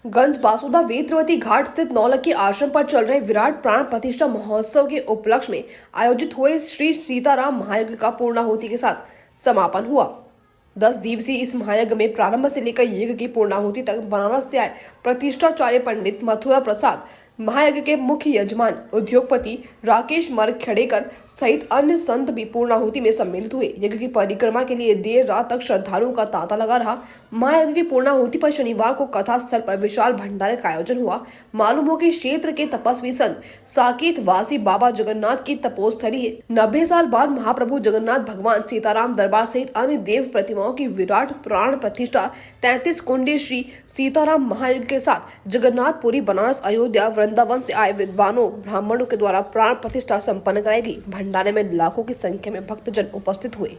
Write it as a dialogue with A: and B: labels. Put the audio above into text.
A: गंज बासुदा वेत्रवती घाट स्थित नौलखी आश्रम पर चल रहे विराट प्राण प्रतिष्ठा महोत्सव के उपलक्ष्य में आयोजित हुए श्री सीताराम महायज्ञ का पूर्णाहुति के साथ समापन हुआ। 10 दिवसीय इस महायज्ञ में प्रारंभ से लेकर यज्ञ की पूर्णाहुति तक बनारस से आए प्रतिष्ठाचार्य पंडित मथुरा प्रसाद, महायज्ञ के मुख्य यजमान उद्योगपति राकेश मरखेड़ेकर सहित अन्य संत भी पूर्णाहुति में सम्मिलित हुए। यज्ञ की परिक्रमा के लिए देर रात तक श्रद्धालुओं का तांता लगा रहा। महायज्ञ की पूर्णाहुति पर शनिवार को कथा स्थल पर विशाल भंडारे का आयोजन हुआ। मालूम हो कि क्षेत्र के तपस्वी संत साकेत वासी बाबा जगन्नाथ की तपोस्थली है। 90 साल बाद महाप्रभु जगन्नाथ भगवान सीताराम दरबार सहित अन्य देव प्रतिमाओं की विराट प्राण प्रतिष्ठा 33 कुंडी श्री सीताराम महायज्ञ के साथ जगन्नाथपुरी, बनारस, अयोध्या, वृंदावन से आए विद्वानों ब्राह्मणों के द्वारा प्राण प्रतिष्ठा संपन्न कराई गई। भंडारे में लाखों की संख्या में भक्तजन उपस्थित हुए।